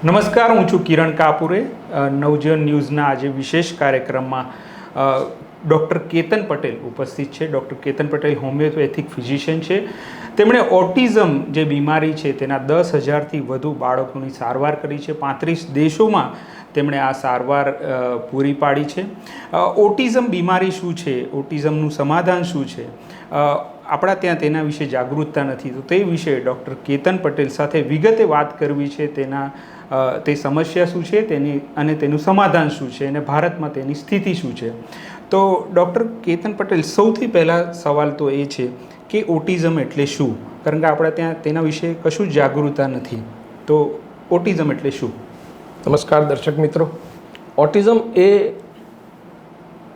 નમસ્કાર, હું છું કિરણ કાપુરે. નવજીવન ન્યૂઝના આજે વિશેષ કાર્યક્રમમાં ડૉક્ટર કેતન પટેલ ઉપસ્થિત છે. Doctor Ketan Patel homeopathic physician છે. તેમણે ઓટિઝમ જે બીમારી છે તેના 10,000થી વધુ બાળકોની સારવાર કરી છે. 35 દેશોમાં તેમણે આ સારવાર પૂરી પાડી છે. ઓટિઝમ બીમારી શું છે, ઓટિઝમનું સમાધાન શું છે, આપણા ત્યાં તેના વિશે જાગૃતતા નથી. તો તે વિશે ડૉક્ટર કેતન પટેલ સાથે વિગતે વાત કરવી છે. તે સમસ્યા શું છે તેની અને તેનું સમાધાન શું છે અને ભારતમાં તેની સ્થિતિ શું છે. તો ડૉક્ટર કેતન પટેલ, સૌથી પહેલાં સવાલ તો એ છે કે ઓટિઝમ એટલે શું? કારણ કે આપણા ત્યાં તેના વિશે કશું જાગૃતતા નથી. તો ઓટિઝમ એટલે શું? નમસ્કાર દર્શક મિત્રો. ઓટિઝમ એ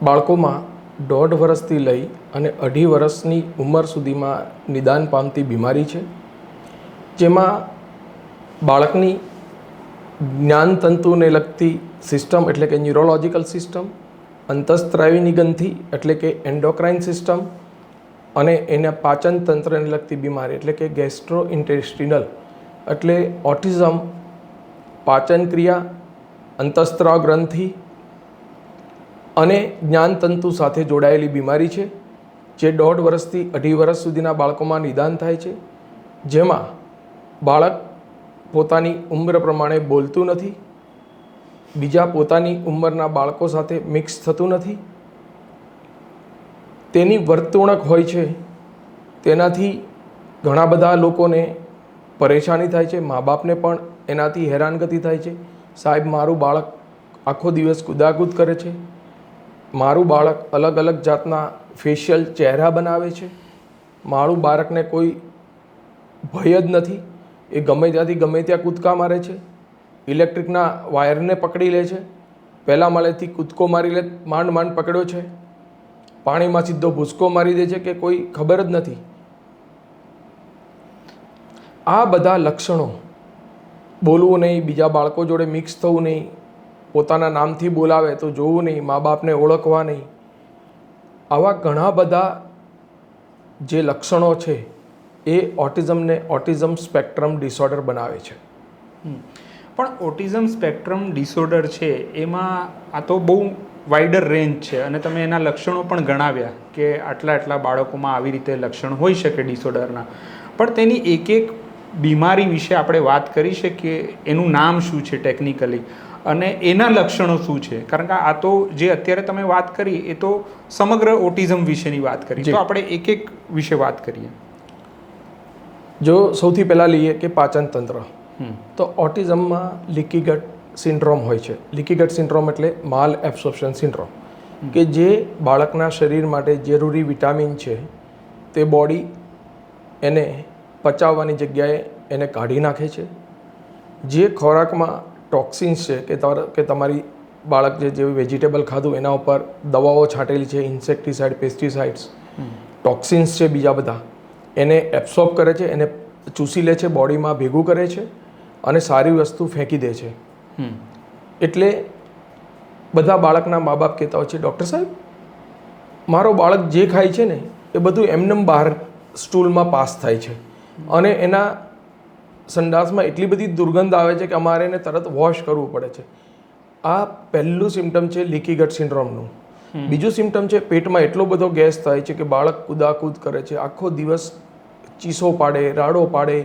બાળકોમાં 1.5 વર્ષથી લઈ અને 2.5 વર્ષની ઉંમર સુધીમાં નિદાન પામતી બીમારી છે, જેમાં બાળકની જ્ઞાનતંતુને લગતી સિસ્ટમ એટલે કે ન્યુરોલોજિકલ સિસ્ટમ, અંતઃસ્ત્રાવીની ગ્રંથિ એટલે કે એન્ડોક્રાઇન સિસ્ટમ અને એના પાચન તંત્રને લગતી બીમારી એટલે કે ગેસ્ટ્રો ઇન્ટેસ્ટિનલ એટલે ઓટિઝમ પાચન ક્રિયા, અંતઃસ્ત્રાવ ગ્રંથિ અને જ્ઞાનતંતુ સાથે જોડાયેલી બીમારી છે, જે 1.5 વર્ષથી 2.5 વર્ષ સુધીના બાળકોમાં નિદાન થાય છે. જેમાં બાળક પોતાની ઉંમર પ્રમાણે બોલતું નથી, બીજા પોતાની ઉંમરના બાળકો સાથે મિક્સ થતું નથી, તેની વર્તણૂક હોય છે તેનાથી ઘણા બધા લોકોને પરેશાની થાય છે, મા બાપને પણ એનાથી હેરાનગતિ થાય છે. સાહેબ, મારું બાળક આખો દિવસ કૂદાકૂદ કરે છે, મારું બાળક અલગ અલગ જાતના ફેશિયલ ચહેરા બનાવે છે, મારું બાળકને કોઈ ભય જ નથી, એ ગમે ત્યાંથી ગમે ત્યાં કૂદકા મારે છે, ઇલેક્ટ્રિકના વાયરને પકડી લે છે, પહેલાં માળેથી કૂદકો મારી લે, માંડ માંડ પકડ્યો છે, પાણીમાં સીધો ભૂસકો મારી દે છે કે કોઈ ખબર જ નથી. આ બધા લક્ષણો, બોલવું નહીં, બીજા બાળકો જોડે મિક્સ થવું નહીં, પોતાના નામથી બોલાવે તો જોવું નહીં, મા બાપને ઓળખવા નહીં, આવા ઘણા બધા જે લક્ષણો છે એ ઓટિઝમને ઓટિઝમ સ્પેક્ટ્રમ ડિસઓર્ડર બનાવે છે. પણ ઓટિઝમ સ્પેક્ટ્રમ ડિસઓર્ડર છે એમાં આ તો બહુ વાઇડર રેન્જ છે અને તમે એના લક્ષણો પણ ગણાવ્યા કે આટલા બાળકોમાં આવી રીતે લક્ષણ હોઈ શકે ડિસઓર્ડરના. પણ તેની એક એક બીમારી વિશે આપણે વાત કરી શકીએ, એનું નામ શું છે ટેકનિકલી અને એના લક્ષણો શું છે? કારણ કે આ તો જે અત્યારે તમે વાત કરી એ તો સમગ્ર ઓટિઝમ વિશેની વાત કરી, તો આપણે એક એક વિશે વાત કરીએ. જો સૌથી પહેલાં લઈએ કે પાચન તંત્ર, તો ઓટિઝમમાં લીકી ગટ સિન્ડ્રોમ હોય છે. લીકી ગટ સિન્ડ્રોમ એટલે માલ એબ્સોર્પ્શન સિન્ડ્રોમ, કે જે બાળકના શરીર માટે જરૂરી વિટામિન છે તે બોડી એને પચાવવાની જગ્યાએ એને કાઢી નાખે છે. જે ખોરાકમાં ટોક્સિન્સ છે કે તમારી બાળક જે વેજીટેબલ ખાધું એના ઉપર દવાઓ છાંટેલી છે, ઇન્સેક્ટિસાઇડ, પેસ્ટિસાઇડ્સ, ટોક્સિન્સ છે બીજા બધા, એને એબ્સોર્બ કરે છે, એને ચૂસી લે છે, બોડીમાં ભેગું કરે છે અને સારી વસ્તુ ફેંકી દે છે. એટલે બધા બાળકના મા બાપ કહેતા હોય છે, ડૉક્ટર સાહેબ, મારો બાળક જે ખાય છે ને એ બધું એમનેમ બહાર સ્ટૂલમાં પાસ થાય છે અને એના સંડાસમાં એટલી બધી દુર્ગંધ આવે છે કે અમારે એને તરત વોશ કરવું પડે છે. આ પહેલું સિમ્ટમ છે લીકી ગટ સિન્ડ્રોમનું. બીજું સિમ્ટમ છે પેટમાં એટલો બધો ગેસ થાય છે કે બાળક કૂદાકૂદ કરે છે, આખો દિવસ ચીસો પાડે, રાડો પાડે,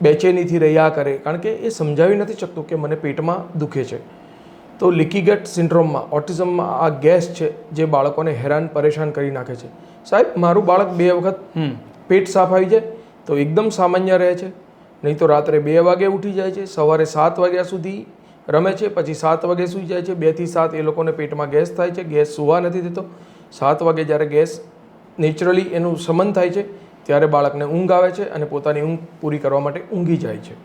બેચેનીથી રહ્યા કરે, કારણ કે એ સમજાવી નથી શકતું કે મને પેટમાં દુખે છે. તો લીકી ગટ સિન્ડ્રોમમાં, ઓટિઝમમાં આ ગેસ છે જે બાળકોને હેરાન પરેશાન કરી નાખે છે. સાહેબ, મારું બાળક 2 વખત પેટ સાફ આવી જાય તો એકદમ સામાન્ય રહે છે, નહીં તો રાત્રે 2 વાગે ઉઠી જાય છે, સવારે 7 વાગ્યા સુધી રમે છે, પછી 7 વાગે સૂઈ જાય છે. 2 થી 7 એ લોકોને પેટમાં ગેસ થાય છે, ગેસ સૂવા નથી દેતો. 7 વાગે જ્યારે ગેસ નેચરલી એનું શમન થાય છે ત્યારે બાળકને ઊંઘ આવે છે અને પોતાની ઊંઘ પૂરી કરવા માટે ઊંઘી જાય છે.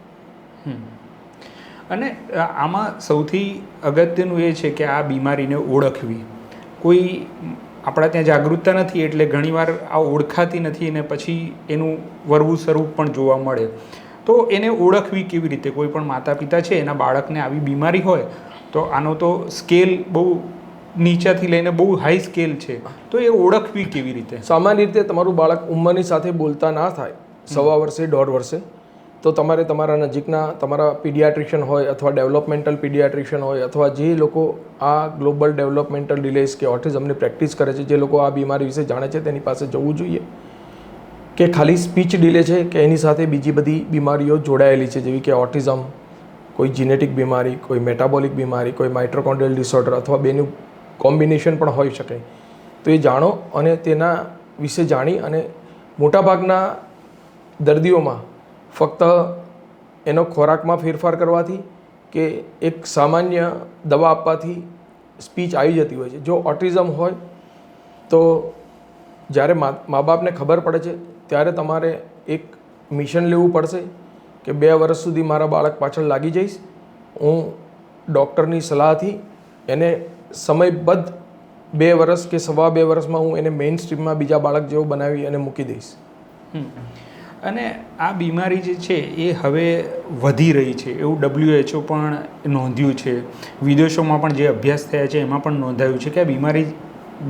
અને આમાં સૌથી અગત્યનું એ છે કે આ બીમારીને ઓળખવી. કોઈ આપણા ત્યાં જાગૃતતા નથી એટલે ઘણીવાર આ ઓળખાતી નથી અને પછી એનું વરવું સ્વરૂપ પણ જોવા મળે. તો એને ઓળખવી કેવી રીતે? કોઈ પણ માતા પિતા છે એના બાળકને આવી બીમારી હોય તો આનો તો સ્કેલ બહુ નીચેથી લઈને બહુ હાઈ સ્કેલ છે, તો એ ઓળખવી કેવી રીતે? સામાન્ય રીતે તમારું બાળક ઉંમરની સાથે બોલતા ના થાય, 1.25 વર્ષે 1.5 વર્ષે, તો તમારે તમારા નજીકના તમારા પીડિયાટ્રિશિયન હોય અથવા ડેવલપમેન્ટલ પીડિયાટ્રિશિયન હોય અથવા જે લોકો આ ગ્લોબલ ડેવલપમેન્ટલ ડિલેઝ કે ઓટિઝમની પ્રેક્ટિસ કરે છે, જે લોકો આ બીમારી વિશે જાણે છે, તેની પાસે જવું જોઈએ. કે ખાલી સ્પીચ ડિલે છે કે એની સાથે બીજી બધી બીમારીઓ જોડાયેલી છે, જેવી કે ઓટિઝમ, કોઈ જીનેટિક બીમારી, કોઈ મેટાબોલિક બીમારી, કોઈ માઇટ્રોકોન્ડ્રિયલ ડિસઓર્ડર અથવા બેનું કોમ્બિનેશન પણ હોઈ શકે. તો એ જાણો અને તેના વિશે જાણી અને મોટાભાગના દર્દીઓમાં ફક્ત એનો ખોરાકમાં ફેરફાર કરવાથી કે એક સામાન્ય દવા આપવાથી સ્પીચ આવી જતી હોય છે. જો ઓટિઝમ હોય તો જ્યારે મા બાપને ખબર પડે છે ત્યારે તમારે એક મિશન લેવું પડશે કે 2 વર્ષ સુધી મારા બાળક પાછળ લાગી જઈશ, હું ડૉક્ટરની સલાહથી એને સમયબદ્ધ 2 વર્ષ કે 2.5 વર્ષમાં હું એને મેઇન સ્ટ્રીમમાં બીજા બાળક જેવો બનાવી અને મૂકી દઈશ. અને આ બીમારી જે છે એ હવે વધી રહી છે એવું WHO પણ નોંધ્યું છે. વિદેશોમાં પણ જે અભ્યાસ થયા છે એમાં પણ નોંધાયું છે કે આ બીમારી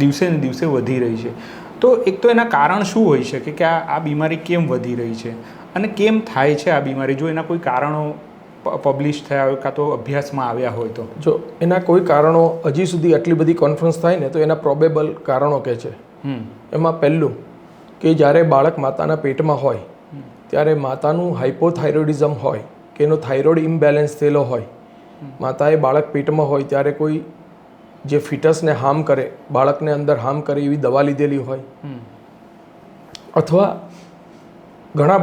દિવસે ને દિવસે વધી રહી છે. તો એક તો એના કારણ શું હોઈ શકે કે આ બીમારી કેમ વધી રહી છે અને કેમ થાય છે આ બીમારી? જો એના કોઈ કારણો પબ્લિશ થયા હોય કાં તો અભ્યાસમાં આવ્યા હોય તો? જો એના કોઈ કારણો હજી સુધી આટલી બધી કોન્ફરન્સ થાય ને તો એના પ્રોબેબલ કારણો કહે છે. એમાં પહેલું કે જ્યારે બાળક માતાના પેટમાં હોય ત્યારે માતાનું હાઇપોથાઇરોઇડિઝમ હોય કે એનો થાઇરોઇડ ઇમ્બેલેન્સ થયેલો હોય, માતાએ બાળક પેટમાં હોય ત્યારે કોઈ જે ફિટસને હાર્મ કરે, બાળકને અંદર હાર્મ કરે એવી દવા લીધેલી હોય, અથવા ઘણા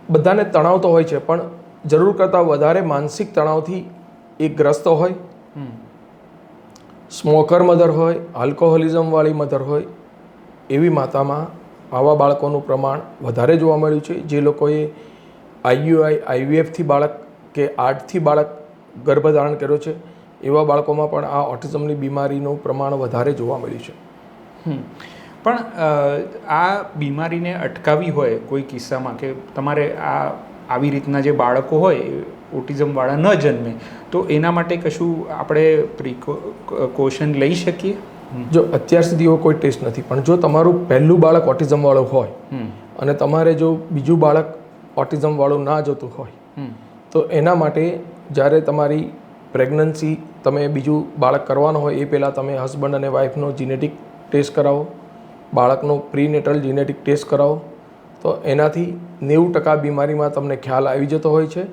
બધાને તણાવ તો હોય છે પણ જરૂર કરતાં વધારે માનસિક તણાવથી એ ગ્રસ્ત હોય, સ્મોકર મધર હોય, આલ્કોહોલિઝમવાળી મધર હોય, એવી માતામાં આવા બાળકોનું પ્રમાણ વધારે જોવા મળ્યું છે. જે લોકોએ IVFથી બાળક કે આર્ટથી બાળક ગર્ભધારણ કર્યો છે એવા બાળકોમાં પણ આ ઓટિઝમની બીમારીનું પ્રમાણ વધારે જોવા મળ્યું છે. પણ આ બીમારીને અટકાવવી હોય કોઈ કિસ્સામાં કે તમારે આવી રીતના જે બાળકો હોય ઓટિઝમવાળા ન જન્મે તો એના માટે કશું આપણે પ્રિકોશન લઈ શકીએ? જો અત્યાર સુધી એવો કોઈ ટેસ્ટ નથી, પણ જો તમારું પહેલું બાળક ઓટિઝમવાળું હોય અને તમારે જો બીજું બાળક ઓટિઝમવાળું ના જોતું હોય તો એના માટે જ્યારે તમારી પ્રેગ્નન્સી તમે બીજું બાળક કરવાનું હોય એ પહેલાં તમે હસબન્ડ અને વાઈફનો જીનેટિક ટેસ્ટ કરાવો, બાળકનો પ્રીનેટલ જીનેટિક ટેસ્ટ કરાવો, તો એનાથી 90% બીમારીમાં તમને ખ્યાલ આવી જતો હોય છે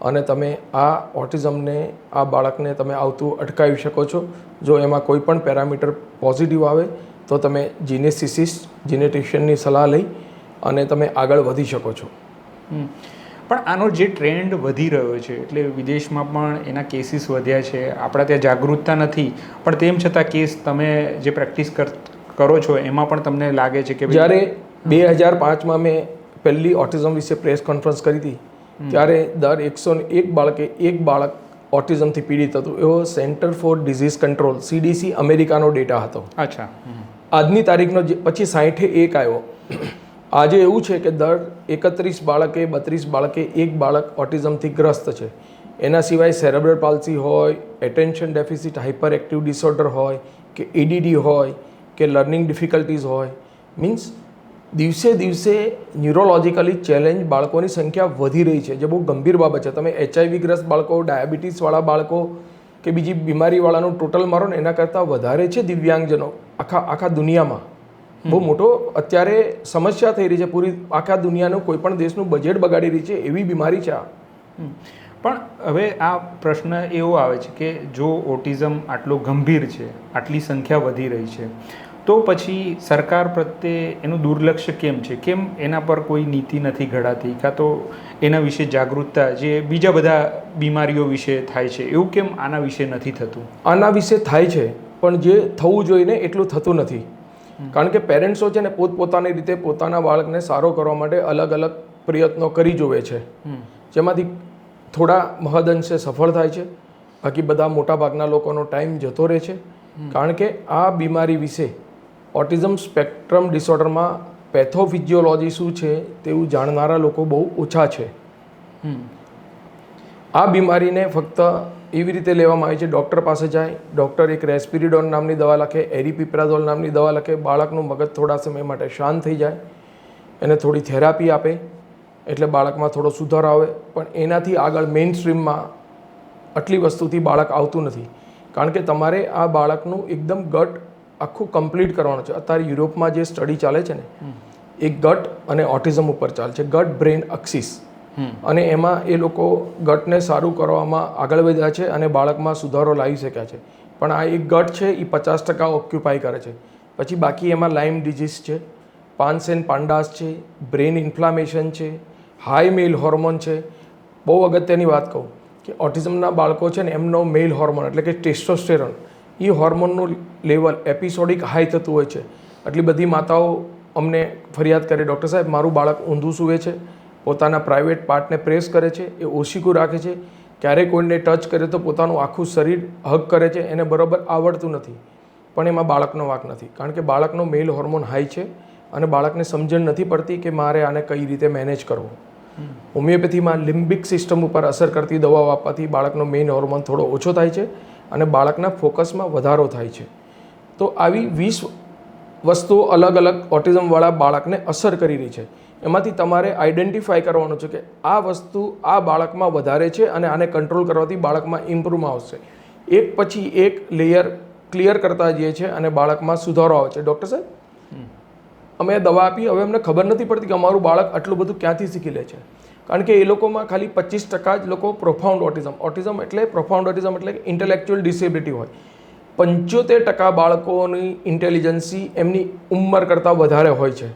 અને તમે આ ઓટિઝમને, આ બાળકને તમે આવતું અટકાવી શકો છો. જો એમાં કોઈ પણ પેરામીટર પોઝિટિવ આવે તો તમે જીનેટિશિયનની સલાહ લઈ અને તમે આગળ વધી શકો છો. પણ આનો જે ટ્રેન્ડ વધી રહ્યો છે એટલે વિદેશમાં પણ એના કેસીસ વધ્યા છે, આપણા ત્યાં જાગૃતતા નથી પણ તેમ છતાં કેસ તમે જે પ્રેક્ટિસ કરો છો એમાં પણ તમને લાગે છે કે જ્યારે 2005માં મેં પહેલી ઓટિઝમ વિશે પ્રેસ કોન્ફરન્સ કરી હતી ત્યારે દર 101 બાળકે એક બાળક ઓટિઝમથી પીડિત હતું. એવો Center for Disease Control CDC અમેરિકાનો ડેટા હતો. અચ્છા. આજની તારીખનો પછી 61 આવ્યો. આજે એવું છે કે દર 31 બાળકે 32 બાળકે એક બાળક ઓટિઝમથી ગ્રસ્ત છે. એના સિવાય સેરેબ્રલ પાલ્સી હોય, attention deficit hyper active disorder હોય કે ADD હોય કે લર્નિંગ ડિફિકલ્ટીઝ હોય, મીન્સ દિવસે દિવસે ન્યુરોલોજિકલી ચેલેન્જ બાળકોની સંખ્યા વધી રહી છે, જે બહુ ગંભીર બાબત છે. તમે HIV ગ્રસ્ત બાળકો, ડાયાબિટીસવાળા બાળકો કે બીજી બીમારીવાળાનું ટોટલ મારો ને એના કરતાં વધારે છે દિવ્યાંગજનો આખા દુનિયામાં. બહુ મોટો અત્યારે સમસ્યા થઈ રહી છે, પૂરી આખા દુનિયાનું કોઈ પણ દેશનું બજેટ બગાડી રહી છે એવી બીમારી છે આ. પણ હવે આ પ્રશ્ન એવો આવે છે કે જો ઓટિઝમ આટલો ગંભીર છે, આટલી સંખ્યા વધી રહી છે, તો પછી સરકાર પ્રત્યે એનું દુર્લક્ષ્ય કેમ છે? કેમ એના પર કોઈ નીતિ નથી ઘડાતી કાં તો એના વિશે જાગૃતતા જે બીજા બધા બીમારીઓ વિશે થાય છે એવું કેમ આના વિશે નથી થતું? આના વિશે થાય છે પણ જે થવું જોઈએ ને એટલું થતું નથી. કારણ કે પેરેન્ટ્સો છે ને પોતપોતાની રીતે પોતાના બાળકને સારો કરવા માટે અલગ અલગ પ્રયત્નો કરી જોવે છે, જેમાંથી થોડા મહદઅંશે સફળ થાય છે, બાકી બધા મોટાભાગના લોકોનો ટાઈમ જતો રહે છે. કારણ કે આ બીમારી વિશે ઓટિઝમ સ્પેક્ટ્રમ ડિસઓર્ડરમાં પેથોફિઝિયોલોજી શું છે તેવું જાણનારા લોકો બહુ ઓછા છે. આ બીમારીને ફક્ત એવી રીતે લેવામાં આવે છે, ડૉક્ટર પાસે જાય, ડૉક્ટર એક રેસ્પિરિડોન નામની દવા લખે, એરિપિપ્રાઝોલ નામની દવા લખે, બાળકનું મગજ થોડા સમય માટે શાંત થઈ જાય, એને થોડી થેરાપી આપે એટલે બાળકમાં થોડો સુધારો આવે, પણ એનાથી આગળ મેઇન સ્ટ્રીમમાં આટલી વસ્તુથી બાળક આવતું નથી. કારણ કે તમારે આ બાળકનું એકદમ ગટ આખું કમ્પ્લીટ કરવાનું છે. અત્યારે યુરોપમાં જે સ્ટડી ચાલે છે ને એ ગટ અને ઓટિઝમ ઉપર ચાલે છે, ગટ બ્રેન એક્સિસ, અને એમાં એ લોકો ગટને સારું કરવામાં આગળ વધ્યા છે અને બાળકમાં સુધારો લાવી શક્યા છે. પણ આ એક ગટ છે એ 50% ઓક્યુપાય કરે છે. પછી બાકી એમાં લાઇમ ડિઝીઝ છે, પાન્સ એન્ડ પાંડાસ છે, બ્રેન ઇન્ફ્લામેશન છે, હાઈ મેલ હોર્મોન છે. બહુ અગત્યની વાત કહું કે ઓટિઝમના બાળકો છે ને એમનો મેલ હોર્મોન એટલે કે ટેસ્ટોસ્ટેરોન એ હોર્મોનનું લેવલ એપિસોડિક હાઈ થતું હોય છે. આટલી બધી માતાઓ અમને ફરિયાદ કરે, ડૉક્ટર સાહેબ મારું બાળક ઊંધું સૂવે છે, પોતાના પ્રાઇવેટ પાર્ટને પ્રેસ કરે છે, એ ઓશિકું રાખે છે, ક્યારેય કોઈને ટચ કરે તો પોતાનું આખું શરીર હગ કરે છે, એને બરાબર આવડતું નથી. પણ એમાં બાળકનો વાંક નથી, કારણ કે બાળકનો મેલ હોર્મોન હાઈ છે અને બાળકને સમજણ નથી પડતી કે મારે આને કઈ રીતે મેનેજ કરવું. હોમિયોપેથીમાં લિમ્બિક સિસ્ટમ ઉપર અસર કરતી દવાઓ આપવાથી બાળકનો મેઇન હોર્મોન થોડો ઓછો થાય છે અને બાળકના ફોકસમાં વધારો થાય છે. તો આવી 20 વસ્તુઓ અલગ અલગ ઓટિઝમવાળા બાળકને અસર કરી રહી છે. એમાંથી તમારે આઈડેન્ટિફાય કરવાનું છે કે આ વસ્તુ આ બાળકમાં વધારે છે અને આને કંટ્રોલ કરવાથી બાળકમાં ઇમ્પ્રૂવમાં આવશે. એક પછી એક લેયર ક્લિયર કરતા જઈએ છીએ અને બાળકમાં સુધારો આવે છે. ડૉક્ટર સાહેબ અમે દવા આપી, હવે અમને ખબર નથી પડતી કે અમારું બાળક આટલું બધું ક્યાંથી શીખી લે છે. કારણ કે એ લોકોમાં ખાલી 25% જ લોકો પ્રોફાઉન્ડ ઓટિઝમ એટલે પ્રોફાઉન્ડ ઓટિઝમ એટલે ઇન્ટેલેક્ચ્યુઅલ ડિસેબિલિટી હોય. 75% બાળકોની ઇન્ટેલિજન્સી એમની ઉંમર કરતાં વધારે હોય છે.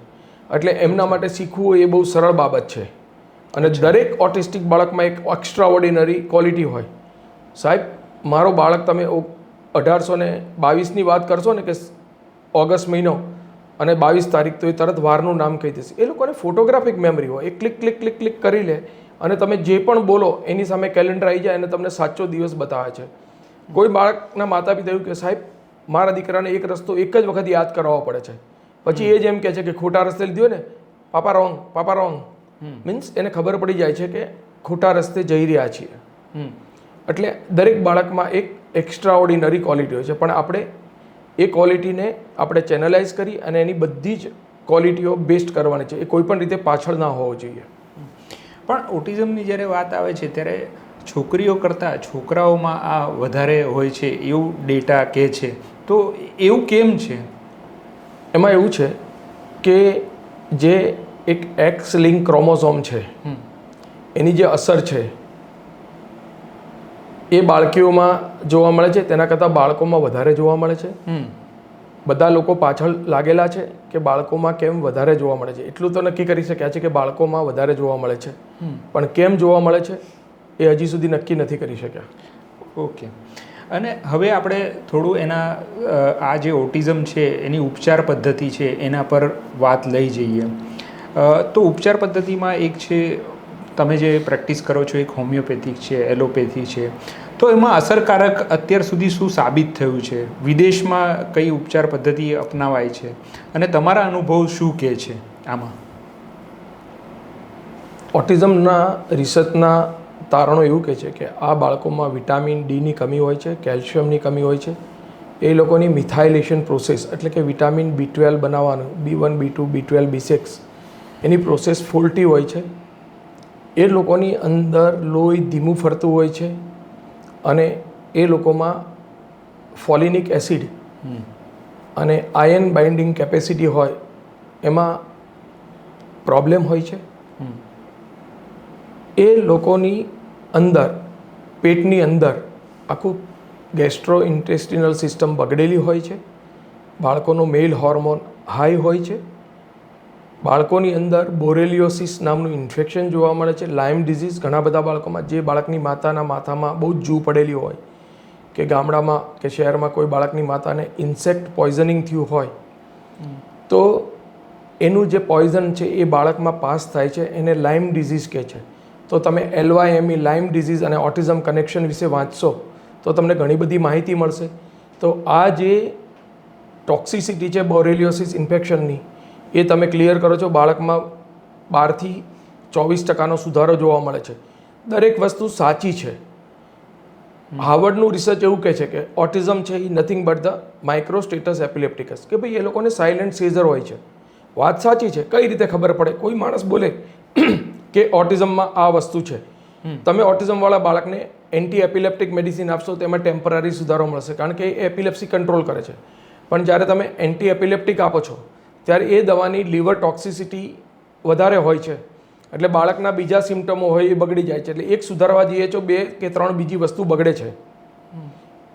એટલે એમના માટે શીખવું એ બહુ સરળ બાબત છે. અને દરેક ઓટિસ્ટિક બાળકમાં એક એક્સ્ટ્રા ઓર્ડિનરી ક્વોલિટી હોય. સાહેબ મારો બાળક તમે 1822ની વાત કરશો ને કે ઓગસ્ટ મહિનો અને 22 તારીખ, તો એ તરત વારનું નામ કહી દેશે. એ લોકોને ફોટોગ્રાફિક મેમરી હોય, એ ક્લિક ક્લિક ક્લિક ક્લિક કરી લે અને તમે જે પણ બોલો એની સામે કેલેન્ડર આવી જાય અને તમને સાચો દિવસ બતાવે છે. કોઈ બાળકના માતા પિતા એવું કે સાહેબ મારા દીકરાને એક રસ્તો એક જ વખત યાદ કરાવવો પડે છે, પછી એ જ એમ કહે છે કે ખોટા રસ્તે લીધો ને, પાપા રોંગ. મીન્સ એને ખબર પડી જાય છે કે ખોટા રસ્તે જઈ રહ્યા છીએ. એટલે દરેક બાળકમાં એક એક્સ્ટ્રા ઓર્ડિનરી ક્વોલિટી હોય છે, પણ આપણે એ ક્વોલિટીને આપણે ચેનલાઇઝ કરી અને એની બધી જ ક્વોલિટીઓ બેસ્ટ કરવાની છે. એ કોઈ પણ રીતે પાછળ ના હોવો જોઈએ. પણ ઓટિઝમની જ્યારે વાત આવે છે ત્યારે છોકરીઓ કરતાં છોકરાઓમાં આ વધારે હોય છે એવું ડેટા કહે છે, તો એવું કેમ છે? એમાં એવું છે કે જે એક એક્સ લિંક ક્રોમોઝોમ છે એની જે અસર છે એ બાળકીઓમાં જોવા મળે છે, તેના કરતાં બાળકોમાં વધારે જોવા મળે છે. બધા લોકો પાછળ લાગેલા છે કે બાળકોમાં કેમ વધારે જોવા મળે છે. એટલું તો નક્કી કરી શક્યા છે કે બાળકોમાં વધારે જોવા મળે છે, પણ કેમ જોવા મળે છે એ હજી સુધી નક્કી નથી કરી શક્યા. ઓકે. અને હવે આપણે થોડું એના આ જે ઓટિઝમ છે એની ઉપચાર પદ્ધતિ છે એના પર વાત લઈ જઈએ. તો ઉપચાર પદ્ધતિમાં એક છે, તમે જે પ્રેક્ટિસ કરો છો એક હોમિયોપેથિક છે, એલોપેથી છે, તો એમાં અસરકારક અત્યાર સુધી શું સાબિત થયું છે? વિદેશમાં કઈ ઉપચાર પદ્ધતિ અપનાવાય છે અને તમારા અનુભવ શું કહે છે આમાં? ઓટિઝમના રિસર્ચના તારણો એવું કહે છે કે આ બાળકોમાં વિટામિન ડીની કમી હોય છે, કેલ્શિયમની કમી હોય છે. એ લોકોની મિથાઇલેશન પ્રોસેસ એટલે કે વિટામિન B12 બનાવવાનું, B1, B2, B12, B6 એની પ્રોસેસ ફોલ્ટી હોય છે. એ લોકોની અંદર લોહી ધીમું ફરતું હોય છે અને એ લોકોમાં ફોલિનિક એસિડ અને આયન બાઇન્ડિંગ કેપેસિટી હોય એમાં પ્રોબ્લેમ હોય છે. એ લોકોની અંદર પેટની અંદર આખું ગેસ્ટ્રો ઇન્ટેસ્ટિનલ સિસ્ટમ બગડેલી હોય છે. બાળકોનો મેલ હોર્મોન હાઈ હોય છે. બાળકોની અંદર બોરેલિયોસિસ નામનું ઇન્ફેક્શન જોવા મળે છે. લાઇમ ડિઝીઝ ઘણા બધા બાળકોમાં, જે બાળકની માતાના માથામાં બહુ જ જૂ પડેલી હોય કે ગામડામાં કે શહેરમાં કોઈ બાળકની માતાને ઇન્સેક્ટ પોઈઝનિંગ થયું હોય તો એનું જે પોઈઝન છે એ બાળકમાં પાસ થાય છે, એને લાઇમ ડિઝીઝ કહે છે. તો તમે LYME લાઇમ ડિઝીઝ અને ઓટિઝમ કનેક્શન વિશે વાંચશો તો તમને ઘણી બધી માહિતી મળશે. તો આ જે ટોક્સિસિટી છે બોરેલિયોસિસ ઇન્ફેક્શનની એ તમે ક્લિયર કરો છો, બાળકમાં 12થી 24% સુધારો જોવા મળે છે. દરેક વસ્તુ સાચી છે. હાર્વર્ડનું રિસર્ચ એવું કહે છે કે ઓટિઝમ છે એ નથિંગ બટ ધ માઇક્રોસ્ટેટસ એપિલેપ્ટિકસ, કે ભાઈ એ લોકોને સાયલેન્ટ સીઝર હોય છે. વાત સાચી છે. કઈ રીતે ખબર પડે? કોઈ માણસ બોલે કે ઓટિઝમમાં આ વસ્તુ છે. તમે ઓટિઝમવાળા બાળકને એન્ટી એપિલેપ્ટિક મેડિસિન આપશો તો એમાં ટેમ્પરરી સુધારો મળશે, કારણ કે એ એપિલેપ્સી કંટ્રોલ કરે છે. પણ જ્યારે તમે એન્ટી એપિલેપ્ટિક આપો છો ત્યારે એ દવાની લીવર ટોક્સિસિટી વધારે હોય છે, એટલે બાળકના બીજા સિમ્ટમો હોય એ બગડી જાય છે. એટલે એક સુધારવા જઈએ તો 2 કે 3 બીજી વસ્તુ બગડે છે.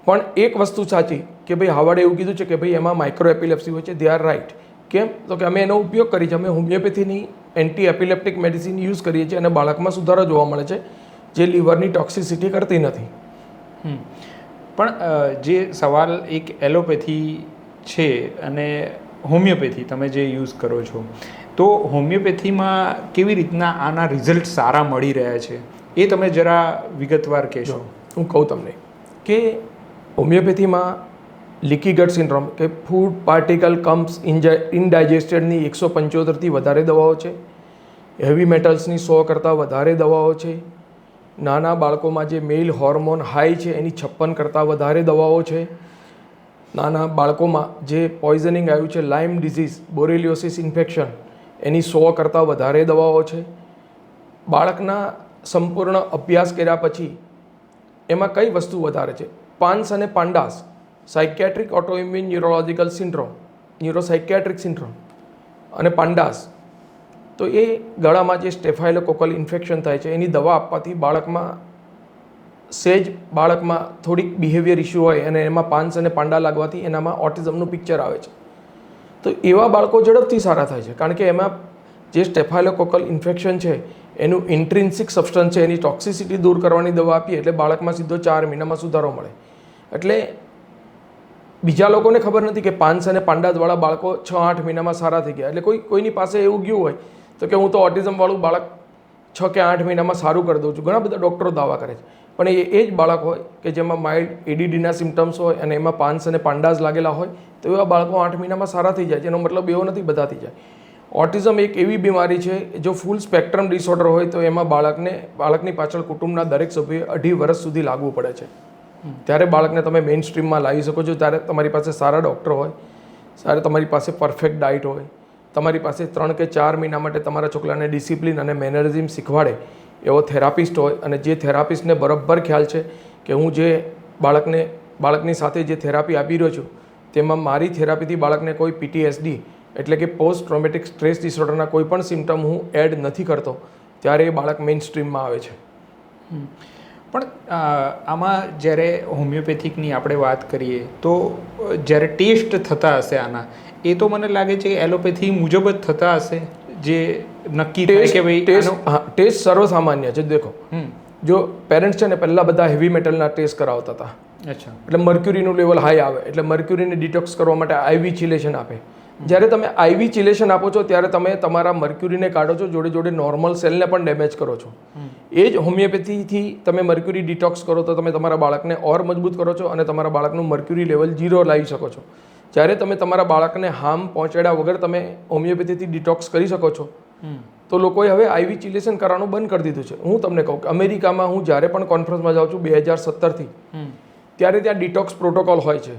પણ એક વસ્તુ સાચી કે ભાઈ હાવર્ડે એવું કીધું છે કે ભાઈ એમાં માઇક્રો એપિલેપ્સી હોય છે. They are right. કેમ? તો કે અમે એનો ઉપયોગ કરીએ છીએ. અમે હોમિયોપેથીની એન્ટી એપિલેપ્ટિક મેડિસિન યુઝ કરીએ છીએ અને બાળકમાં સુધારો જોવા મળે છે, જે લીવરની ટોક્સિસિટી કરતી નથી. પણ જે સવાલ એક એલોપેથી છે અને હોમિયોપેથી તમે જે યુઝ કરો છો, તો હોમિયોપેથીમાં કેવી રીતના આના રિઝલ્ટ સારા મળી રહ્યા છે એ તમે જરા વિગતવાર કહેશો. હું કહું તમને કે હોમિયોપેથીમાં લીકી ગટ સિન્ડ્રોમ કે ફૂડ પાર્ટિકલ કમ્સ ઇનડાઇજેસ્ટેડની 175થી વધારે દવાઓ છે. હેવી મેટલ્સની 100 કરતાં વધારે દવાઓ છે. નાના બાળકોમાં જે મેલ હોર્મોન હાઈ છે એની 56 કરતાં વધારે દવાઓ છે. નાના બાળકોમાં જે પોઈઝનિંગ આવ્યું છે લાઇમ ડિઝીઝ બોરેલિયોસિસ ઇન્ફેક્શન, એની 100 કરતાં વધારે દવાઓ છે. બાળકના સંપૂર્ણ અભ્યાસ કર્યા પછી એમાં કઈ વસ્તુ વધારે છે? પાન્સ અને PANDAS, psychiatric autoimmune neurological syndrome, neuropsychiatric syndrome અને પાંડાસ. તો એ ગળામાં જે સ્ટેફાઇલોકોકલ ઇન્ફેક્શન થાય છે એની દવા આપવાથી બાળકમાં થોડીક બિહેવિયર ઇસ્યુ હોય અને એમાં પાન્સ અને પાંડા લાગવાથી એનામાં ઓટિઝમનું પિક્ચર આવે છે. તો એવા બાળકો ઝડપથી સારા થાય છે, કારણ કે એમાં જે સ્ટેફાઇલોકોકલ ઇન્ફેક્શન છે એનું ઇન્ટ્રિન્સિક સબસ્ટન્સ છે, એની ટોક્સિસિટી દૂર કરવાની દવા આપીએ એટલે બાળકમાં સીધો 4 મહિનામાં સુધારો મળે. એટલે બીજા લોકોને ખબર નથી કે પાન્સ અને પાંડાસવાળા બાળકો 6-8 મહિનામાં સારા થઈ ગયા. એટલે કોઈની પાસે એવું ગયું હોય તો કે હું તો ઓટિઝમવાળું બાળક 6 કે 8 મહિનામાં સારું કરી દઉં છું. ઘણા બધા ડૉક્ટરો દાવા કરે છે, પણ એ જ બાળક હોય કે જેમાં માઇલ્ડ એડીડીના સિમ્ટમ્સ હોય અને એમાં પાન્સ અને પાંડાસ લાગેલા હોય તો એવા બાળકો 8 મહિનામાં સારા થઈ જાય. એનો મતલબ એવો નથી બધા થઈ જાય. ઓટિઝમ એક એવી બીમારી છે, જો ફૂલ સ્પેક્ટ્રમ ડિસઓર્ડર હોય તો એમાં બાળકની પાછળ કુટુંબના દરેક સભ્યોએ 2.5 વર્ષ સુધી લાગવું પડે છે. ત્યારે બાળકને તમે મેઇન સ્ટ્રીમમાં લાવી શકો છો. ત્યારે તમારી પાસે સારા ડૉક્ટર હોય, તમારી પાસે પરફેક્ટ ડાયટ હોય, તમારી પાસે 3 કે 4 મહિના માટે તમારા છોકરાને ડિસિપ્લિન અને મેનરિઝમ શીખવાડે એવો થેરાપિસ્ટ હોય, અને જે થેરાપિસ્ટને બરાબર ખ્યાલ છે કે હું જે બાળકની સાથે જે થેરાપી આપી રહ્યો છું તેમાં મારી થેરાપીથી બાળકને કોઈ PTSD એટલે કે પોસ્ટ ટ્રોમેટિક સ્ટ્રેસ ડિસઓર્ડરના કોઈ પણ સિમ્ટમ હું એડ નથી કરતો, ત્યારે એ બાળક મેઇન સ્ટ્રીમમાં આવે છે. પણ આમાં જ્યારે હોમિયોપેથિકની આપણે વાત કરીએ તો જ્યારે ટેસ્ટ થતા હશે આના, એ તો મને લાગે છે કે એલોપેથી મુજબ જ થતા હશે, જે નક્કી થાય કે ભાઈ ટેસ્ટ સર્વસામાન્ય છે. દેખો, જો પેરેન્ટ્સ છે ને પહેલાં બધા હેવી મેટલના ટેસ્ટ કરાવતા હતા. અચ્છા. એટલે મર્ક્યુરીનું લેવલ હાઈ આવે એટલે મર્ક્યુરીને ડિટોક્સ કરવા માટે IV ચિલેશન આપે. જ્યારે તમે IV ચિલેશન આપો છો ત્યારે તમે તમારા મર્ક્યુરીને કાઢો છો, જોડે જોડે નોર્મલ સેલને પણ ડેમેજ કરો છો. એ જ હોમિયોપેથીથી તમે મર્ક્યુરી ડિટોક્સ કરો તો તમે તમારા બાળકને ઓર મજબૂત કરો છો અને તમારા બાળકનું મર્ક્યુરી લેવલ 0 લાવી શકો છો. જ્યારે તમે તમારા બાળકને હાર્મ પહોંચાડ્યા વગર તમે હોમિયોપેથીથી ડિટોક્સ કરી શકો છો, તો લોકોએ હવે IV ચિલેશન કરવાનું બંધ કરી દીધું છે. હું તમને કહું કે અમેરિકામાં હું જ્યારે પણ કોન્ફરન્સમાં જાઉં છું 2017થી, ત્યારે ત્યાં ડિટોક્સ પ્રોટોકોલ હોય છે.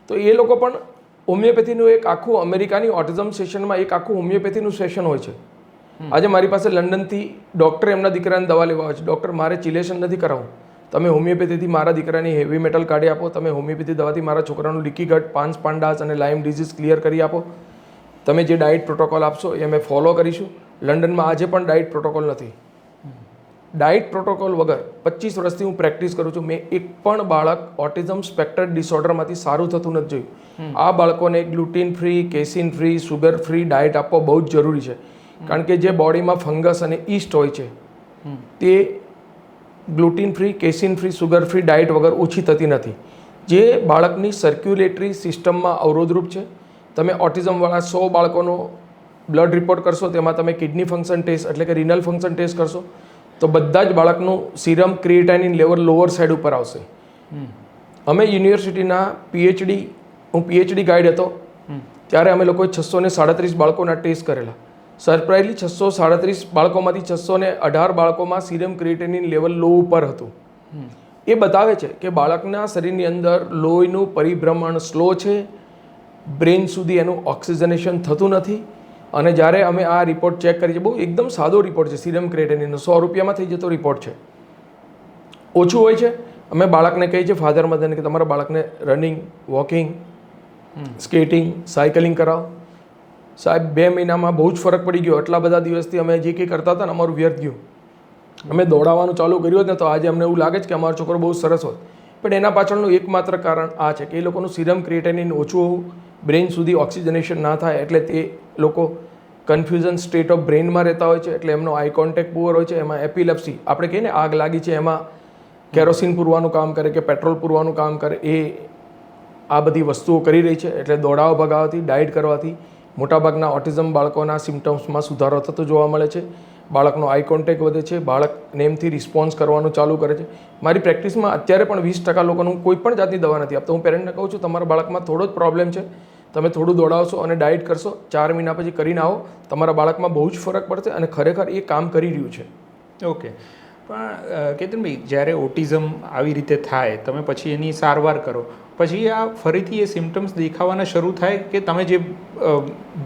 તો એ લોકો પણ હોમિયોપેથીનું એક આખું અમેરિકાની ઓટિઝમ સેશનમાં એક આખું હોમિયોપેથીનું સેશન હોય છે. આજે મારી પાસે લંડનથી ડૉક્ટર એમના દીકરાને દવા લેવા આવે છે. ડૉક્ટર મારે ચિલેશન નથી કરાવવું, તમે હોમિયોપેથીથી મારા દીકરાની હેવી મેટલ કાઢી આપો, તમે હોમિયોપેથી દવાથી મારા છોકરાનું લીકી ગટ, પાન્સ પાંડાસ અને લાઇમ ડિઝીઝ ક્લિયર કરી આપો, તમે જે ડાયટ પ્રોટોકોલ આપશો એ અમે ફોલો કરીશું. લંડનમાં આજે પણ ડાયટ પ્રોટોકોલ નથી. ડાયટ પ્રોટોકોલ વગર 25 વર્ષથી હું પ્રેક્ટિસ કરું છું, મેં એક પણ બાળક ઓટિઝમ સ્પેક્ટ્રમ ડિસઓર્ડરમાંથી સારું થતું નથી જોયું. આ બાળકોને ગ્લુટીન free, casein free, sugar free diet આપવો બહુ જ જરૂરી છે, કારણ કે જે બોડીમાં ફંગસ અને ઈસ્ટ હોય છે તે ગ્લુટીન free, casein free, sugar free diet વગર ઓછી થતી નથી, જે બાળકની સર્ક્યુલેટરી સિસ્ટમમાં અવરોધરૂપ છે. તમે ઓટિઝમવાળા 100 બાળકોનો બ્લડ રિપોર્ટ કરશો, તેમાં તમે કિડની ફંક્શન ટેસ્ટ એટલે કે રિનલ ફંક્શન ટેસ્ટ કરશો તો બધા જ બાળકનું સીરમ ક્રિએટાઇનિન લેવલ લોઅર સાઈડ ઉપર આવશે. અમે યુનિવર્સિટીના હું PhD ગાઈડ હતો ત્યારે અમે લોકોએ 637 બાળકોના ટેસ્ટ કરેલા. સરપ્રાઇઝલી 637 બાળકોમાંથી 618 બાળકોમાં સીરમ ક્રિએટિનિન લેવલ લો ઉપર હતું. એ બતાવે છે કે બાળકના શરીરની અંદર લોહીનું પરિભ્રમણ સ્લો છે, બ્રેન સુધી એનું ઓક્સિજનેશન થતું નથી અને જ્યારે અમે આ રિપોર્ટ ચેક કરી છે, બહુ એકદમ સાદો રિપોર્ટ છે, સિરમ ક્રિએટિનિનનો 100 રૂપિયામાં થઈ જતો રિપોર્ટ છે, ઓછું હોય છે. અમે બાળકને કહીએ છીએ, ફાધર મધરને, કે તમારા બાળકને રનિંગ, વોકિંગ, સ્કેટિંગ, સાયકલિંગ કરાવો. સાહેબ 2 મહિનામાં બહુ જ ફરક પડી ગયો. આટલા બધા દિવસથી અમે જે કંઈ કરતા હતા ને અમારું વ્યર્થ ગયું. અમે દોડાવવાનું ચાલુ કર્યું હોત ને તો આજે અમને એવું લાગે છે કે અમારો છોકરો બહુ સરસ હોત. પણ એના પાછળનું એકમાત્ર કારણ આ છે કે એ લોકોનું સિરમ ક્રિએટિનિન ઓછું હોવું, બ્રેઇન સુધી ઓક્સિજનેશન ના થાય, એટલે તે લોકો કન્ફ્યુઝન સ્ટેટ ઓફ બ્રેઇનમાં રહેતા હોય છે, એટલે એમનો આઈ કોન્ટેક્ટ પુઅર હોય છે. એમાં એપિલેપ્સી, આપણે કહીએ ને આગ લાગી છે, એમાં કેરોસીન પૂરવાનું કામ કરે કે પેટ્રોલ પૂરવાનું કામ કરે, એ આ બધી વસ્તુઓ કરી રહી છે. એટલે દોડાવા ભગાવવાથી, ડાયટ કરવાથી મોટાભાગના ઓટિઝમ બાળકોના સિમ્ટમ્સમાં સુધારો થતો જોવા મળે છે. બાળકનો આઈ કોન્ટેક્ટ વધે છે, બાળક નેમથી રિસ્પોન્સ કરવાનું ચાલુ કરે છે. મારી પ્રેક્ટિસમાં અત્યારે પણ 20% લોકોનું કોઈ પણ જાતની દવા નથી આપતો. હું પેરેન્ટને કહું છું, તમારા બાળકમાં થોડો જ પ્રોબ્લેમ છે, તમે થોડું દોડાવશો અને ડાયટ કરશો, 4 મહિના પછી કરીને આવો, તમારા બાળકમાં બહુ જ ફરક પડશે અને ખરેખર એ કામ કરી રહ્યું છે. ઓકે. પણ કેતનભાઈ, જ્યારે ઓટિઝમ આવી રીતે થાય, તમે પછી એની સારવાર કરો, પછી આ ફરીથી એ સિમ્ટમ્સ દેખાવાના શરૂ થાય કે તમે જે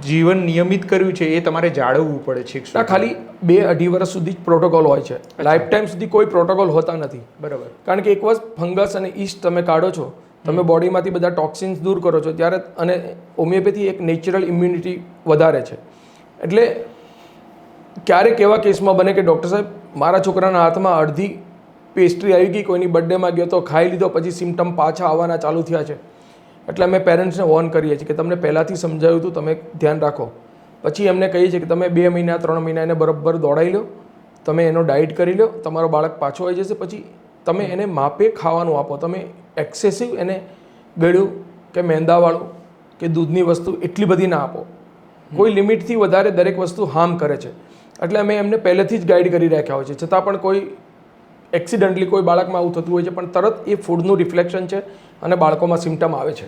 જીવન નિયમિત કર્યું છે એ તમારે જાળવવું પડે છે? ખાલી 2-2.5 વર્ષ સુધી જ પ્રોટોકોલ હોય છે, લાઈફ ટાઈમ સુધી કોઈ પ્રોટોકોલ હોતા નથી. બરાબર. કારણ કે એક વખત ફંગસ અને ઈસ્ટ તમે કાઢો છો, તમે બોડીમાંથી બધા ટોક્સિન્સ દૂર કરો છો ત્યારે, અને હોમિયોપેથી એક નેચરલ ઇમ્યુનિટી વધારે છે. એટલે ક્યારેક એવા કેસમાં બને કે ડૉક્ટર સાહેબ, મારા છોકરાના હાથમાં અડધી પેસ્ટ્રી આવી ગઈ, કોઈની બર્થડેમાં ગયો તો ખાઈ લીધો, પછી સિમ્ટમ પાછા આવવાના ચાલુ થયા છે. એટલે અમે પેરેન્ટ્સને વોર્ન કરીએ છીએ કે તમને પહેલાંથી સમજાવ્યું હતું, તમે ધ્યાન રાખો. પછી એમને કહીએ છીએ કે તમે 2 મહિના 3 મહિના એને બરાબર દોડાવી લો, તમે એનો ડાયટ કરી લો, તમારો બાળક પાછો આવી જશે. પછી તમે એને માપે ખાવાનું આપો. તમે એક્સેસિવ એને ગળ્યું કે મેંદાવાળું કે દૂધની વસ્તુ એટલી બધી ના આપો. કોઈ લિમિટથી વધારે દરેક વસ્તુ હાર્મ કરે છે. એટલે અમે એમને પહેલેથી જ ગાઈડ કરી રાખ્યા હોય છે. છતાં પણ કોઈ એક્સિડન્ટલી કોઈ બાળકમાં આવું થતું હોય છે, પણ તરત એ ફૂડનું રિફ્લેક્શન છે અને બાળકોમાં સિમ્ટમ આવે છે.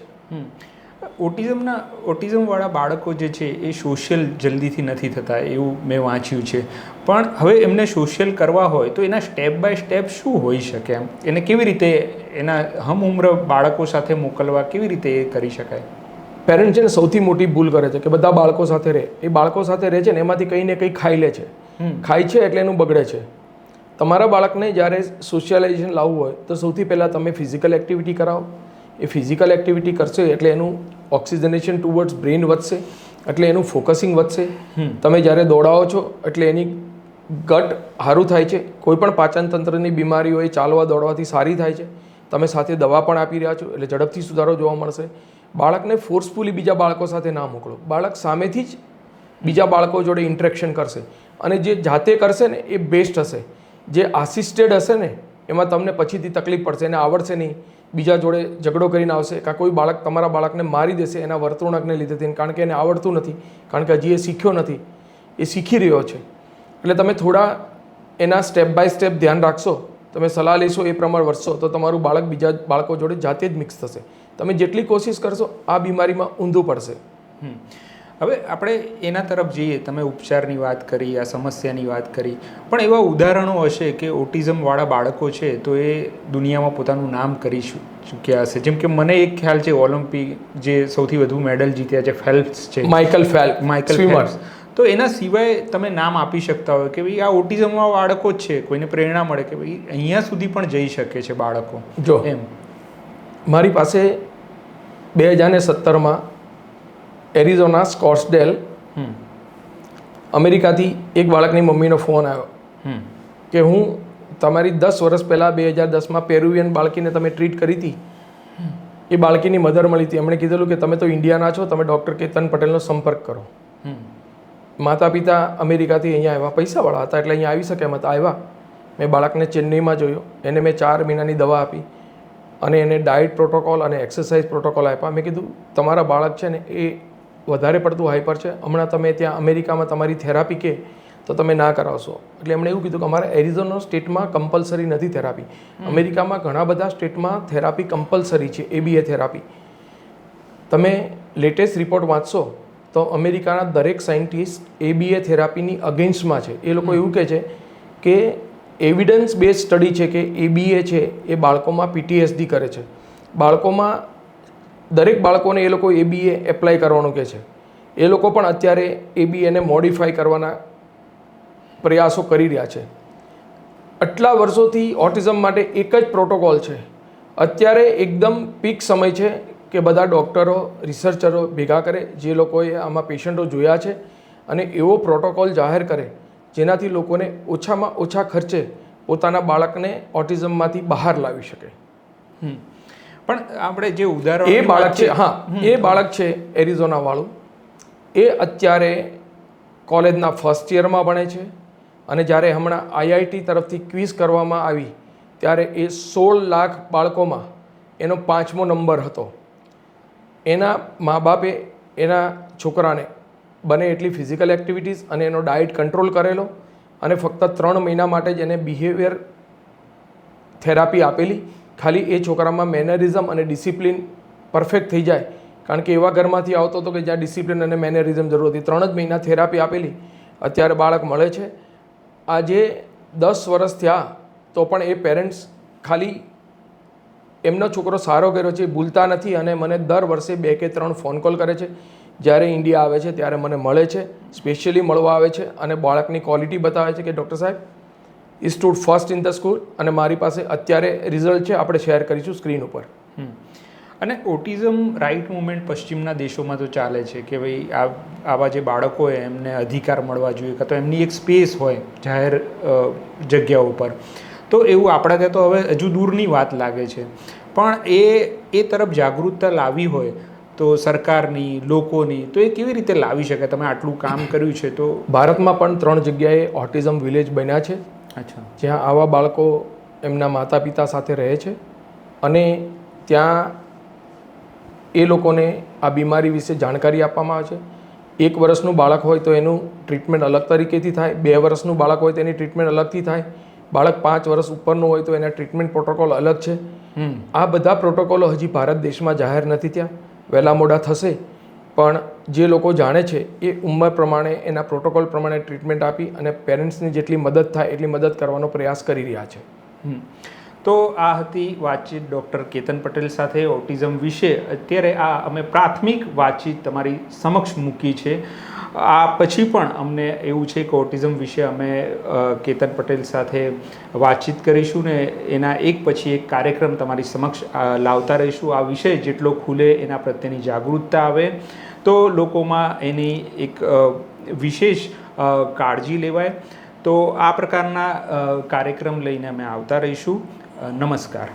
ઓટિઝમવાળા બાળકો જે છે એ સોશિયલ જલ્દીથી નથી થતા એવું મેં વાંચ્યું છે. પણ હવે એમને સોશિયલ કરવા હોય તો એના સ્ટેપ બાય સ્ટેપ શું હોઈ શકે? એમ એને કેવી રીતે એના હમઉમ્ર બાળકો સાથે મોકલવા, કેવી રીતે એ કરી શકાય? પેરેન્ટ છે ને સૌથી મોટી ભૂલ કરે છે કે બધા બાળકો સાથે રહે. એ બાળકો સાથે રહે છે ને એમાંથી કંઈ ને કંઈ ખાઈ લે છે. ખાય છે એટલે એનું બગડે છે. તમારા બાળકને જ્યારે સોશિયલાઇઝેશન લાવવું હોય તો સૌથી પહેલાં તમે ફિઝિકલ એક્ટિવિટી કરાવો. એ ફિઝિકલ એક્ટિવિટી કરશે એટલે એનું ઓક્સિજનેશન ટુવર્ડ્સ બ્રેઇન વધશે, એટલે એનું ફોકસિંગ વધશે. તમે જ્યારે દોડાવો છો એટલે એની ગટ સારું થાય છે. કોઈ પણ પાચન તંત્રની બીમારી હોય ચાલવા દોડવાથી સારી થાય છે. તમે સાથે દવા પણ આપી રહ્યા છો એટલે ઝડપથી સુધારો જોવા મળશે. બાળકને ફોર્સફુલી બીજા બાળકો સાથે ના મોકલો. બાળક સામેથી જ બીજા બાળકો જોડે ઇન્ટરેક્શન કરશે, અને જે જાતે કરશે ને એ બેસ્ટ હશે. જે આસિસ્ટેડ હશે ને એમાં તમને પછીથી તકલીફ પડશે, એને આવડશે નહીં, બીજા જોડે ઝઘડો કરીને આવશે, કાં કોઈ બાળક તમારા બાળકને મારી દેશે એના વર્તણૂકને લીધે, કારણ કે એને આવડતું નથી, કારણ કે હજી એ શીખ્યો નથી, એ શીખી રહ્યો છે. એટલે તમે થોડા એના સ્ટેપ બાય સ્ટેપ ધ્યાન રાખશો, તમે સલાહ લેશો, એ પ્રમાણે વર્તશો તો તમારું બાળક બીજા બાળકો જોડે જાતે જ મિક્સ થશે. તમે જેટલી કોશિશ કરશો આ બીમારીમાં ઊંધું પડશે. હવે આપણે એના તરફ જઈએ. તમે ઉપચારની વાત કરી, આ સમસ્યાની વાત કરી, પણ એવા ઉદાહરણો હશે કે ઓટિઝમવાળા બાળકો છે તો એ દુનિયામાં પોતાનું નામ કરી ચૂક્યા હશે. જેમ કે મને એક ખ્યાલ છે, ઓલિમ્પિક જે સૌથી વધુ મેડલ જીત્યા છે ફેલ્પ્સ છે, માઇકલ ફેલ્પ્સ. તો એના સિવાય તમે નામ આપી શકતા હોય કે ભાઈ આ ઓટિઝમમાં બાળકો જ છે, કોઈને પ્રેરણા મળે કે ભાઈ અહીંયા સુધી પણ જઈ શકે છે બાળકો? જો એમ મારી પાસે 2017માં એરિઝોના સ્કોટ્સડેલ અમેરિકાથી એક બાળકની મમ્મીનો ફોન આવ્યો કે હું તમારી 10 વર્ષ પહેલાં 2010માં પેરુવિયન બાળકીને તમે ટ્રીટ કરી હતી, એ બાળકીની મધર મળી હતી. એમણે કીધેલું કે તમે તો ઇન્ડિયાના છો, તમે ડૉક્ટર કેતન પટેલનો સંપર્ક કરો. માતા પિતા અમેરિકાથી અહીંયા આવ્યા, પૈસાવાળા હતા એટલે અહીંયા આવી શકે એમ હતા, આવ્યા. મેં બાળકને ચેન્નઈમાં જોયો, એને મેં 4 મહિનાની દવા આપી અને એને ડાયટ પ્રોટોકોલ અને એક્સરસાઇઝ પ્રોટોકોલ આપ્યા. મેં કીધું તમારા બાળક છે ને એ વધારે પડતું હાઈપર છે, હમણાં તમે ત્યાં અમેરિકામાં તમારી થેરાપી કે તો તમે ના કરાવશો. એટલે એમણે એવું કીધું કે અમારા એરિઝોના સ્ટેટમાં કમ્પલસરી નથી થેરાપી. અમેરિકામાં ઘણા બધા સ્ટેટમાં થેરાપી કમ્પલસરી છે, ABA થેરાપી. તમે લેટેસ્ટ રિપોર્ટ વાંચશો તો અમેરિકાના દરેક સાયન્ટિસ્ટ ABA થેરાપીની અગેન્સ્ટમાં છે. એ લોકો એવું કહે છે કે એવિડન્સ બેઝ સ્ટડી છે કે ABA છે એ બાળકોમાં PTSD કરે છે. બાળકોમાં દરેક બાળકોને એ લોકો ABA એપ્લાય કરવાનું કહે છે. એ લોકો પણ અત્યારે ABA ને મોડિફાઈ કરવાના પ્રયાસો કરી રહ્યા છે. આટલા વર્ષોથી ઓટિઝમ માટે એક જ પ્રોટોકોલ છે. અત્યારે એકદમ પીક સમય છે કે બધા ડૉક્ટરો રિસર્ચરો ભેગા કરે જે લોકોએ આમાં પેશન્ટો જોયા છે અને એવો પ્રોટોકોલ જાહેર કરે જેનાથી લોકોને ઓછામાં ઓછા ખર્ચે પોતાના બાળકને ઓટિઝમમાંથી બહાર લાવી શકે. પણ આપણે જે ઉદાહરણ એ બાળક છે, હા, એ બાળક છે એરિઝોના વાળું, એ અત્યારે કોલેજના ફર્સ્ટ યરમાં ભણે છે અને જ્યારે હમણાં IIT તરફથી ક્વિઝ કરવામાં આવી ત્યારે એ 16 લાખ બાળકોમાં એનો 5મો નંબર હતો. એના મા બાપે એના છોકરાને બને એટલી ફિઝિકલ એક્ટિવિટીઝ અને એનો ડાયટ કંટ્રોલ કરેલો અને ફક્ત 3 મહિના માટે જ એને બિહેવિયર થેરાપી આપેલી. ખાલી એ છોકરામાં મેનરિઝમ અને ડિસિપ્લિન પરફેક્ટ થઈ જાય, કારણ કે એવા ઘરમાંથી આવતો હતો કે જ્યાં ડિસિપ્લિન અને મેનરિઝમ જરૂર હતી. 3 જ મહિના થેરાપી આપેલી, અત્યારે બાળક મળે છે. આજે 10 વર્ષ થયા તો પણ એ પેરેન્ટ્સ ખાલી એમનો છોકરો સારો કર્યો છે ભૂલતા નથી અને મને દર વર્ષે 2 કે 3 ફોન કોલ કરે છે. જ્યારે ઇન્ડિયા આવે છે ત્યારે મને મળે છે, સ્પેશિયલી મળવા આવે છે અને બાળકની ક્વોલિટી બતાવે છે કે ડૉક્ટર સાહેબ ઈ stood first in the school અને મારી પાસે અત્યારે રિઝલ્ટ છે, આપણે શેર કરીશું સ્ક્રીન ઉપર. અને ઓટિઝમ રાઇટ મુવમેન્ટ પશ્ચિમના દેશોમાં તો ચાલે છે કે ભાઈ આવા જે બાળકો હોય એમને અધિકાર મળવા જોઈએ, કાં તો એમની એક સ્પેસ હોય જાહેર જગ્યાઓ પર. તો એવું આપણા ત્યાં તો હવે હજુ દૂરની વાત લાગે છે. પણ એ તરફ જાગૃતતા લાવી હોય તો સરકારની, લોકોની, તો એ કેવી રીતે લાવી શકે? તમે આટલું કામ કર્યું છે તો. ભારતમાં પણ 3 જગ્યાએ ઓટિઝમ વિલેજ બન્યા છે. અચ્છા. જ્યાં આવા બાળકો એમના માતા પિતા સાથે રહે છે અને ત્યાં એ લોકોને આ બીમારી વિશે જાણકારી આપવામાં આવે છે. 1 વર્ષનું બાળક હોય તો એનું ટ્રીટમેન્ટ અલગ તરીકેથી થાય, 2 વર્ષનું બાળક હોય તો એની ટ્રીટમેન્ટ અલગથી થાય, બાળક 5 વર્ષ ઉપરનું હોય તો એના ટ્રીટમેન્ટ પ્રોટોકોલ અલગ છે. આ બધા પ્રોટોકોલો હજી ભારત દેશમાં જાહેર નથી થયા, વહેલા મોડા થશે. પણ જે લોકો જાણે છે એ ઉંમર પ્રમાણે એના પ્રોટોકોલ પ્રમાણે ટ્રીટમેન્ટ આપી અને પેરેન્ટ્સની જેટલી મદદ થાય એટલી મદદ કરવાનો પ્રયાસ કરી રહ્યા છે. તો આ હતી વાતચીત ડૉક્ટર કેતન પટેલ સાથે ઓટિઝમ વિશે. અત્યારે આ અમે પ્રાથમિક વાતચીત તમારી સમક્ષ મૂકી છે. આ પછી પણ અમને એવું છે કે ઓટિઝમ વિશે અમે કેતન પટેલ સાથે વાતચીત કરીશું ને એના એક પછી એક કાર્યક્રમ તમારી સમક્ષ લાવતા રહીશું. આ વિષય જેટલો ખુલે એના પ્રત્યેની જાગૃતતા આવે તો લોકોમાં એની એક વિશેષ કાળજી લેવાય. તો આ પ્રકારના કાર્યક્રમ લઈને અમે આવતા રહીશું. નમસ્કાર.